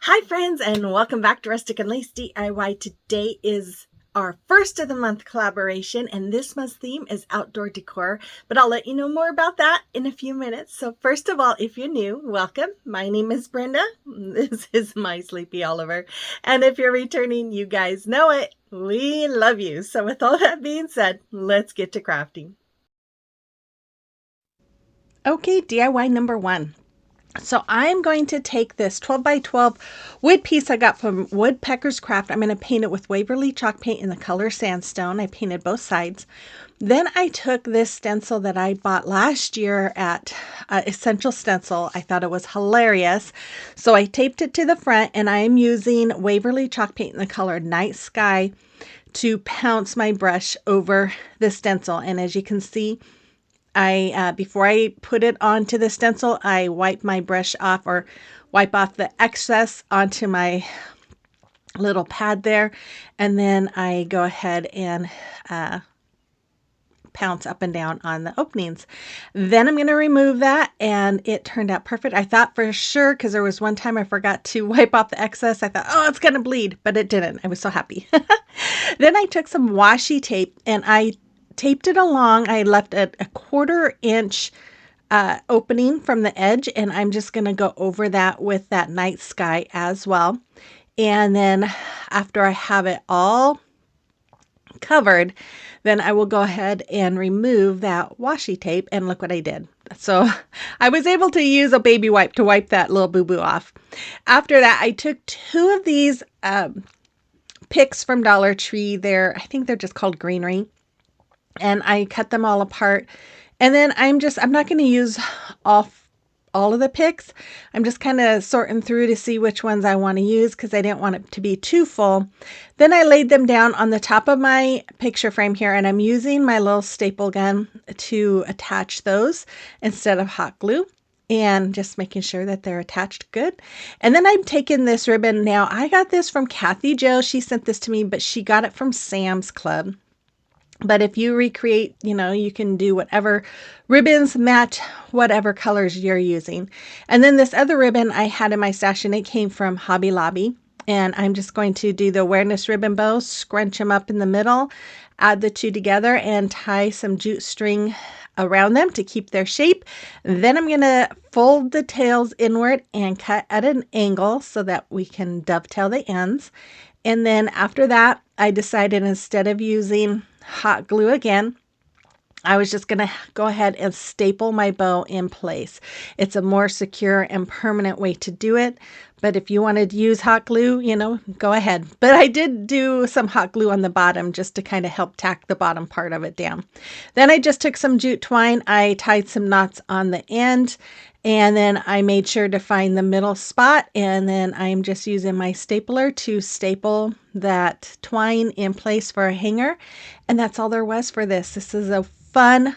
Hi friends, and welcome back to Rustic and Lace DIY. Today is our first of the month collaboration, and this month's theme is outdoor decor, but I'll let you know more about that in a few minutes. So first of all, if you're new, welcome. My name is Brenda. This is my sleepy Oliver. And if you're returning, you guys know it. We love you. So with all that being said, let's get to crafting. Okay, DIY number one. So I'm going to take this 12 by 12 wood piece I got from Woodpecker's Craft. I'm going to paint it with Waverly chalk paint in the color sandstone. I painted both sides. Then I took this stencil that I bought last year at Essential Stencil. I thought it was hilarious. So I taped it to the front, and I'm using Waverly chalk paint in the color Night Sky to pounce my brush over the stencil. And as you can see, before I put it onto the stencil, I wipe my brush off, or wipe off the excess onto my little pad there, and then I go ahead and pounce up and down on the openings. Then I'm going to remove that, and it turned out perfect. I thought for sure, because there was one time I forgot to wipe off the excess, I thought, oh, it's going to bleed, but it didn't. I was so happy. Then I took some washi tape and I taped it along. I left a 1/4 inch opening from the edge, and I'm just going to go over that with that Night Sky as well. And then after I have it all covered, then I will go ahead and remove that washi tape, and look what I did. So I was able to use a baby wipe to wipe that little boo-boo off. After that, I took 2 of these picks from Dollar Tree. I think they're just called greenery. And I cut them all apart. And then I'm not going to use all of the picks. I'm just kind of sorting through to see which ones I want to use, because I didn't want it to be too full. Then I laid them down on the top of my picture frame here, and I'm using my little staple gun to attach those instead of hot glue, and just making sure that they're attached good. And then I'm taking this ribbon. Now, I got this from Kathy Jo. She sent this to me, but she got it from Sam's Club. But if you recreate, you can do whatever ribbons match whatever colors you're using. And then this other ribbon I had in my stash, and it came from Hobby Lobby. And I'm just going to do the awareness ribbon bow, scrunch them up in the middle, add the two together, and tie some jute string around them to keep their shape. Then I'm going to fold the tails inward and cut at an angle so that we can dovetail the ends. And then after that, I decided, instead of using hot glue again, I was just going to go ahead and staple my bow in place. It's a more secure and permanent way to do it. But if you wanted to use hot glue, go ahead. But I did do some hot glue on the bottom just to kind of help tack the bottom part of it down. Then I just took some jute twine. I tied some knots on the end, and then I made sure to find the middle spot. And then I'm just using my stapler to staple that twine in place for a hanger. And that's all there was for this. This is a fun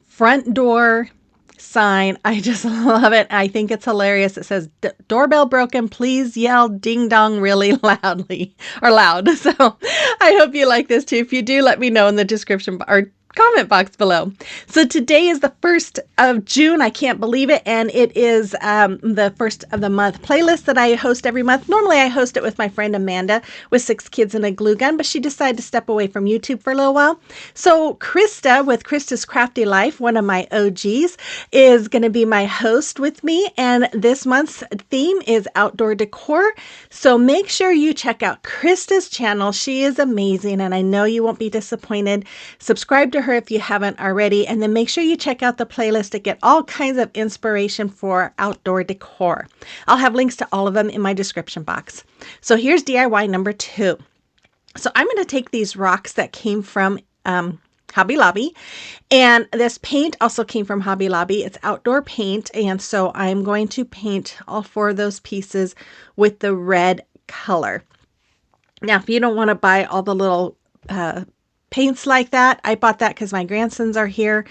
front door sign. I just love it. I think it's hilarious. It says, doorbell broken, please yell ding dong really loudly, or loud. So I hope you like this too. If you do, let me know in the description or comment box below. So today is the 1st of June. I can't believe it. And it is the 1st of the month playlist that I host every month. Normally I host it with my friend Amanda with 6 Kids and a Glue Gun, but she decided to step away from YouTube for a little while. So Krista with Krista's Crafty Life, one of my OGs, is going to be my host with me. And this month's theme is outdoor decor. So make sure you check out Krista's channel. She is amazing, and I know you won't be disappointed. Subscribe to her if you haven't already, and then make sure you check out the playlist to get all kinds of inspiration for outdoor decor. I'll have links to all of them in my description box. So here's DIY number 2. So I'm going to take these rocks that came from Hobby Lobby, and this paint also came from Hobby Lobby. It's outdoor paint, and so I'm going to paint all 4 of those pieces with the red color. Now, if you don't want to buy all the little paints like that, I bought that because my grandsons are here,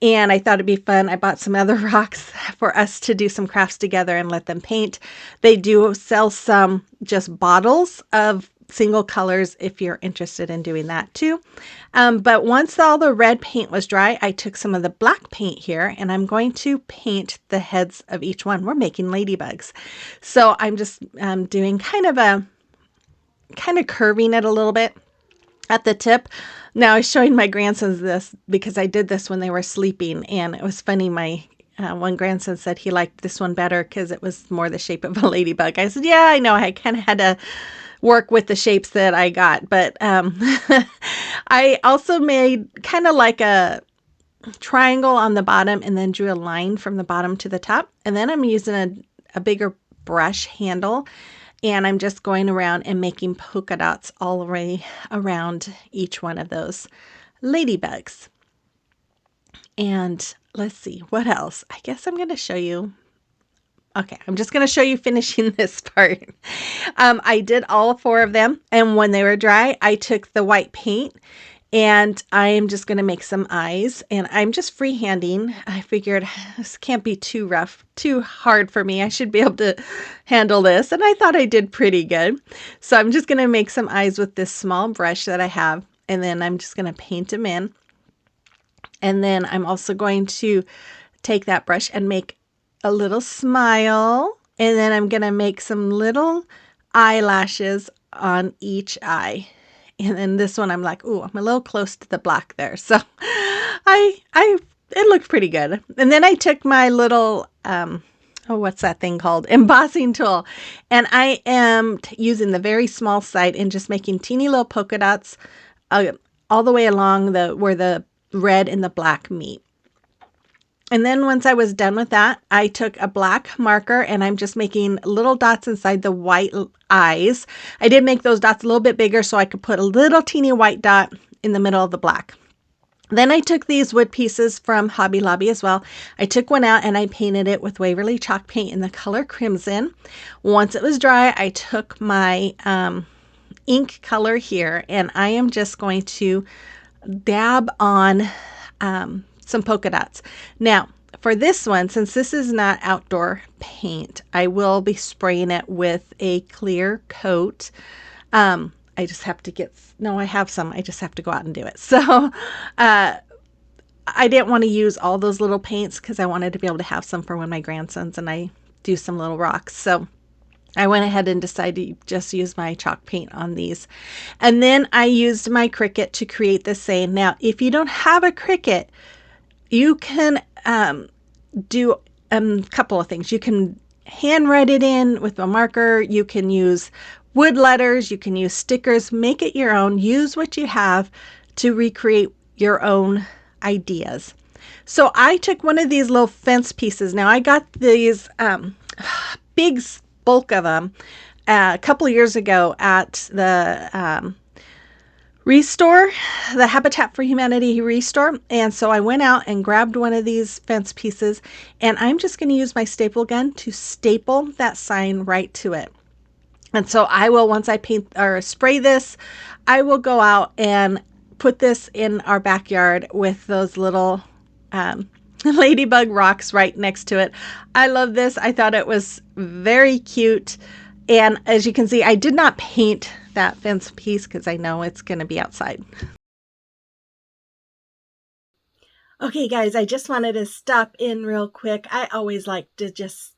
and I thought it'd be fun. I bought some other rocks for us to do some crafts together and let them paint. They do sell some just bottles of single colors if you're interested in doing that too. But once all the red paint was dry, I took some of the black paint here and I'm going to paint the heads of each one. We're making ladybugs. So I'm just doing kind of curving it a little bit at the tip. Now I was showing my grandsons this because I did this when they were sleeping, and it was funny. My one grandson said he liked this one better because it was more the shape of a ladybug. I said, yeah, I know. I kind of had to work with the shapes that I got, but I also made kind of like a triangle on the bottom and then drew a line from the bottom to the top. And then I'm using a bigger brush handle, and I'm just going around and making polka dots all the way around each one of those ladybugs. And let's see, what else? I guess I'm going to show you. Okay, I'm just going to show you finishing this part. I did all 4 of them, and when they were dry, I took the white paint and I'm just going to make some eyes, and I'm just freehanding. I figured this can't be too rough, too hard for me. I should be able to handle this, and I thought I did pretty good. So I'm just going to make some eyes with this small brush that I have, and then I'm just going to paint them in. And then I'm also going to take that brush and make a little smile, and then I'm going to make some little eyelashes on each eye. And then this one, I'm like, ooh, I'm a little close to the black there. So it looked pretty good. And then I took my little, what's that thing called? Embossing tool. And I am using the very small side and just making teeny little polka dots all the way along where the red and the black meet. And then once I was done with that, I took a black marker and I'm just making little dots inside the white eyes. I did make those dots a little bit bigger so I could put a little teeny white dot in the middle of the black. Then I took these wood pieces from Hobby Lobby as well. I took one out and I painted it with Waverly chalk paint in the color crimson. Once it was dry, I took my ink color here and I am just going to dab on some polka dots. Now, for this one, since this is not outdoor paint, I will be spraying it with a clear coat. I just have to I have some. I just have to go out and do it. So I didn't want to use all those little paints because I wanted to be able to have some for when my grandsons and I do some little rocks. So I went ahead and decided to just use my chalk paint on these. And then I used my Cricut to create this saying. Now, if you don't have a Cricut, you can do a couple of things. You can handwrite it in with a marker. You can use wood letters. You can use stickers. Make it your own. Use what you have to recreate your own ideas. So I took one of these little fence pieces. Now I got these big bulk of them a couple of years ago at the Restore, the Habitat for Humanity Restore. And so I went out and grabbed one of these fence pieces, and I'm just going to use my staple gun to staple that sign right to it. And so I will, once I paint or spray this, I will go out and put this in our backyard with those little ladybug rocks right next to it. I love this. I thought it was very cute. And as you can see, I did not paint that fence piece because I know it's going to be outside. Okay, guys, I just wanted to stop in real quick. I always like to just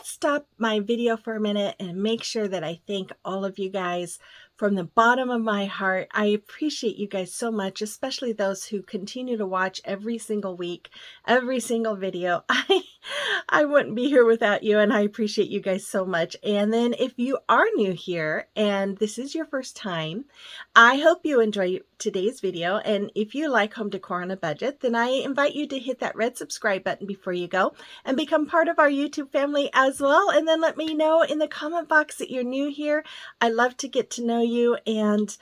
stop my video for a minute and make sure that I thank all of you guys from the bottom of my heart. I appreciate you guys so much, especially those who continue to watch every single week, every single video. I wouldn't be here without you, and I appreciate you guys so much. And then if you are new here and this is your first time, I hope you enjoy today's video. And if you like home decor on a budget, then I invite you to hit that red subscribe button before you go and become part of our YouTube family as well. And then let me know in the comment box that you're new here. I love to get to know you, and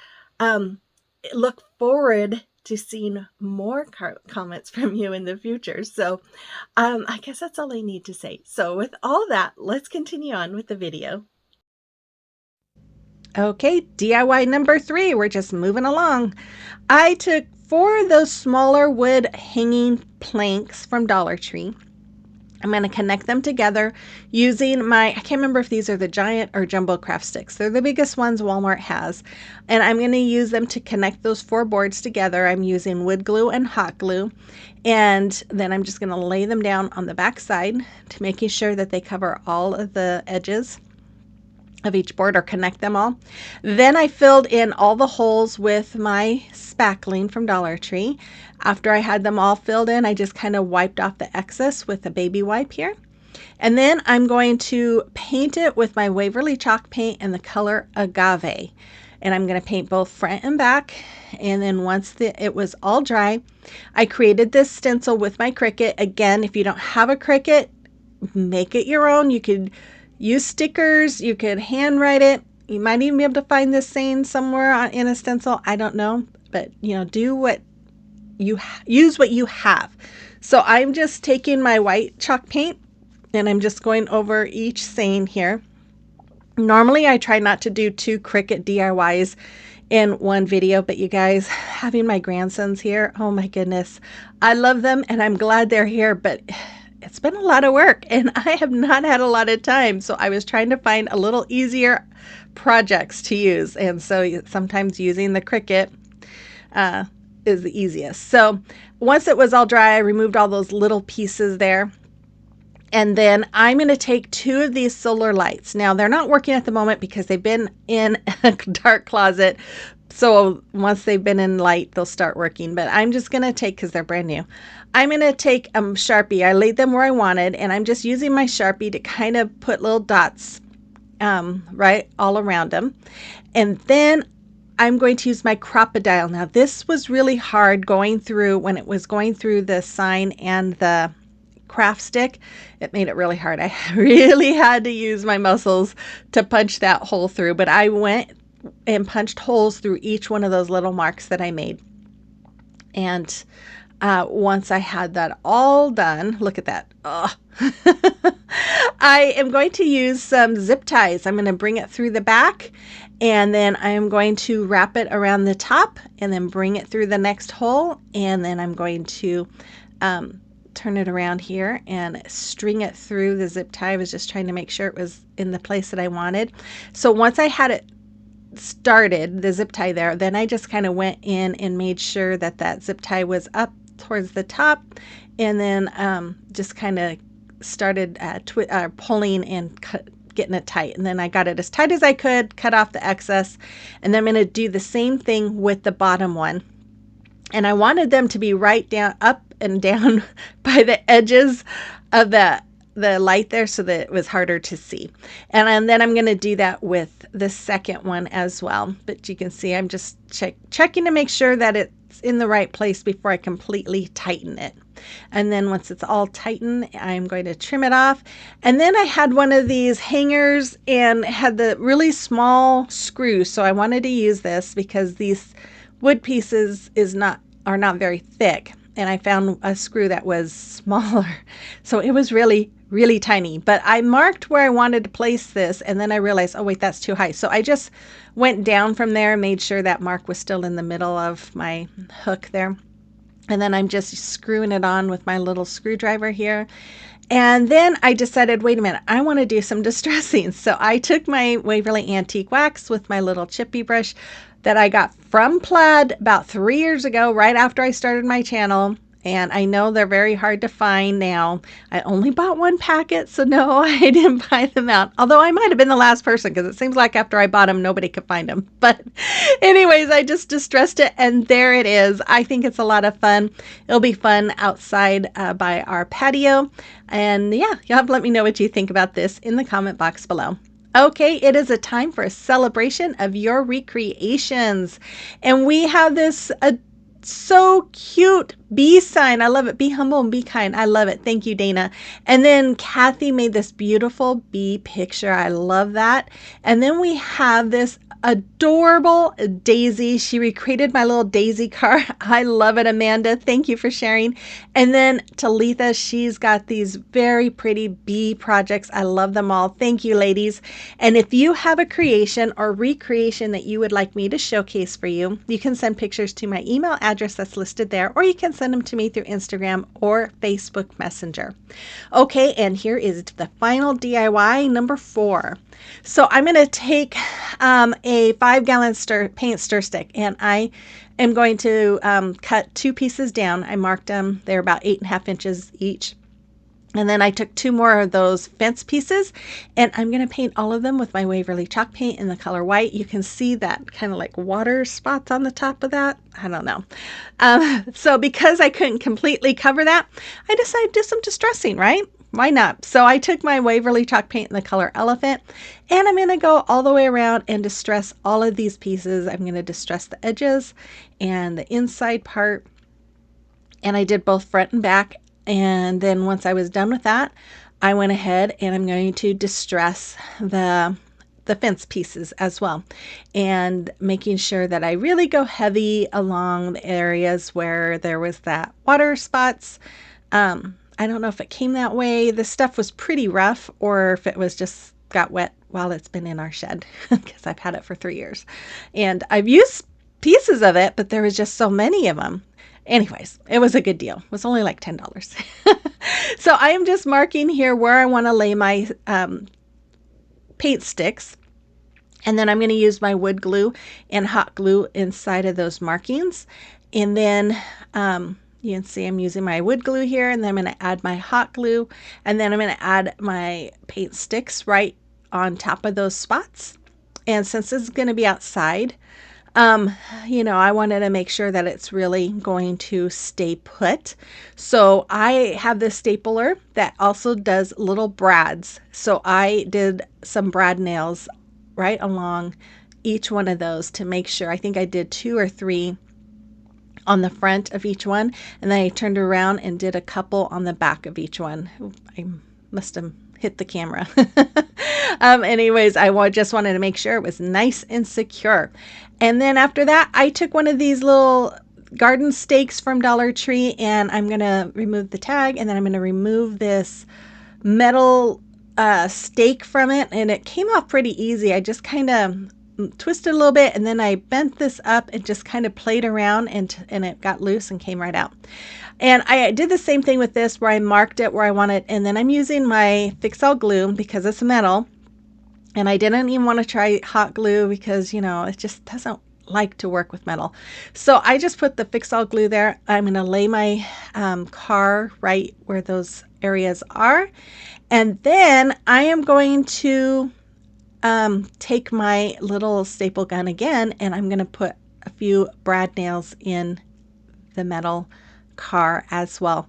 look forward to seeing more comments from you in the future. So I guess that's all I need to say. So with all that, let's continue on with the video. Okay, DIY number 3. We're just moving along. I took 4 of those smaller wood hanging planks from Dollar Tree, I'm going to connect them together using my, I can't remember if these are the giant or jumbo craft sticks. They're the biggest ones Walmart has. And I'm going to use them to connect those 4 boards together. I'm using wood glue and hot glue. And then I'm just going to lay them down on the back side to making sure that they cover all of the edges of each board or connect them all. Then I filled in all the holes with my spackling from Dollar Tree. After I had them all filled in, I just kind of wiped off the excess with a baby wipe here. And then I'm going to paint it with my Waverly chalk paint and the color Agave. And I'm going to paint both front and back. And then once it was all dry, I created this stencil with my Cricut. Again, if you don't have a Cricut, make it your own. You could use stickers, you could handwrite it. You might even be able to find this saying somewhere in a stencil. I don't know, but do what you use what you have. So I'm just taking my white chalk paint and I'm just going over each saying here. Normally I try not to do 2 Cricut DIYs in one video, but you guys, having my grandsons here, oh my goodness, I love them and I'm glad they're here, but it's been a lot of work and I have not had a lot of time. So I was trying to find a little easier projects to use. And so sometimes using the Cricut is the easiest. So once it was all dry, I removed all those little pieces there. And then I'm going to take 2 of these solar lights. Now they're not working at the moment because they've been in a dark closet. So once they've been in light, they'll start working. But I'm just going to take, because they're brand new, I'm going to take a Sharpie. I laid them where I wanted, and I'm just using my Sharpie to kind of put little dots right all around them. And then I'm going to use my Crop-A-Dile. Now this was really hard going through, when it was going through the sign and the craft stick. It made it really hard. I really had to use my muscles to punch that hole through, but I went and punched holes through each one of those little marks that I made. And once I had that all done, look at that. Oh. I am going to use some zip ties. I'm going to bring it through the back, and then I am going to wrap it around the top and then bring it through the next hole. And then I'm going to turn it around here and string it through the zip tie. I was just trying to make sure it was in the place that I wanted. So once I had it started, the zip tie there, then I just kind of went in and made sure that that zip tie was up towards the top, and then just kind of started pulling and getting it tight. And then I got it as tight as I could, cut off the excess, and then I'm going to do the same thing with the bottom one. And I wanted them to be right down, up and down by the edges of the light there, so that it was harder to see. And then I'm going to do that with the second one as well. But you can see I'm just checking to make sure that it's in the right place before I completely tighten it. And then once it's all tightened, I'm going to trim it off. And then I had one of these hangers and had the really small screw. So I wanted to use this because these wood pieces are not very thick. And I found a screw that was smaller. So it was really, really tiny. But I marked where I wanted to place this, and then I realized, oh wait, that's too high. So I just went down from there and made sure that mark was still in the middle of my hook there. And then I'm just screwing it on with my little screwdriver here. And then I decided, wait a minute, I want to do some distressing. So I took my Waverly Antique Wax with my little chippy brush that I got from Plaid about 3 years ago, right after I started my channel. And I know they're very hard to find now. I only bought 1 packet, so no, I didn't buy them out. Although I might have been the last person, because it seems like after I bought them, nobody could find them. But anyways, I just distressed it, and there it is. I think it's a lot of fun. It'll be fun outside by our patio. And yeah, you'll have to let me know what you think about this in the comment box below. Okay, it is a time for a celebration of your recreations. And we have this so cute bee sign. I love it. Be humble and be kind. I love it. Thank you, Dana. And then Kathy made this beautiful bee picture. I love that. And then we have this adorable daisy. She recreated my little daisy car. I love it, Amanda. Thank you for sharing. And then Talitha, she's got these very pretty bee projects. I love them all. Thank you, ladies. And if you have a creation or recreation that you would like me to showcase for you, you can send pictures to my email address that's listed there, or you can send them to me through Instagram or Facebook Messenger. Okay, and here is the final DIY, number 4. So I'm going to take a 5-gallon paint stir stick, and I am going to cut 2 pieces down. I marked them. They're about 8.5 inches each. And then I took 2 more of those fence pieces, and I'm going to paint all of them with my Waverly chalk paint in the color white. You can see that kind of like water spots on the top of that. I don't know. So because I couldn't completely cover that, I decided to do some distressing, right? Why not? So I took my Waverly chalk paint in the color elephant, and I'm going to go all the way around and distress all of these pieces. I'm going to distress the edges and the inside part. And I did both front and back. And then once I was done with that, I went ahead and I'm going to distress the fence pieces as well, and making sure that I really go heavy along the areas where there was that water spots. I don't know if it came that way. The stuff was pretty rough, or if it was just got wet while it's been in our shed, because I've had it for 3 years. And I've used pieces of it, but there was just so many of them. Anyways, it was a good deal. It was only like $10. So I am just marking here where I want to lay my paint sticks. And then I'm going to use my wood glue and hot glue inside of those markings. And then you can see I'm using my wood glue here, and then I'm going to add my hot glue. And then I'm going to add my paint sticks right on top of those spots. And since this is going to be outside, I wanted to make sure that it's really going to stay put. So I have this stapler that also does little brads. So I did some brad nails right along each one of those to make sure. I think I did 2 or 3 on the front of each one, and then I turned around and did a couple on the back of each one. I must have hit the camera. Anyways, I just wanted to make sure it was nice and secure. And then after that, I took one of these little garden stakes from Dollar Tree, and I'm going to remove the tag, and then I'm going to remove this metal stake from it, and it came off pretty easy. I just kind of twisted a little bit, and then I bent this up and just kind of played around, and it got loose and came right out. And I did the same thing with this, where I marked it where I wanted, and then I'm using my Fix-All glue because it's metal. And I didn't even want to try hot glue because, it just doesn't like to work with metal. So I just put the Fix-All glue there. I'm going to lay my car right where those areas are. And then I am going to take my little staple gun again, and I'm going to put a few brad nails in the metal car as well.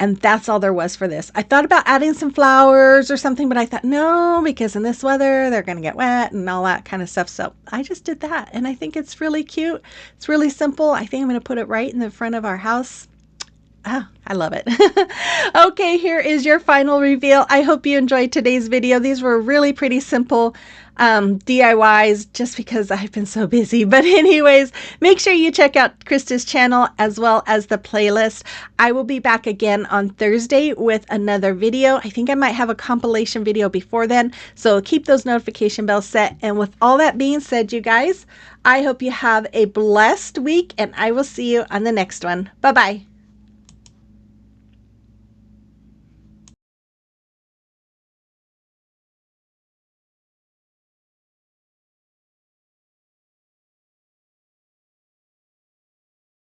And that's all there was for this. I thought about adding some flowers or something, but I thought, no, because in this weather, they're going to get wet and all that kind of stuff. So I just did that, and I think it's really cute. It's really simple. I think I'm going to put it right in the front of our house. I love it. Okay, here is your final reveal. I hope you enjoyed today's video. These were really pretty simple DIYs just because I've been so busy. But anyways, make sure you check out Krista's channel as well as the playlist. I will be back again on Thursday with another video. I think I might have a compilation video before then, so keep those notification bells set. And with all that being said, you guys, I hope you have a blessed week, and I will see you on the next one. Bye-bye.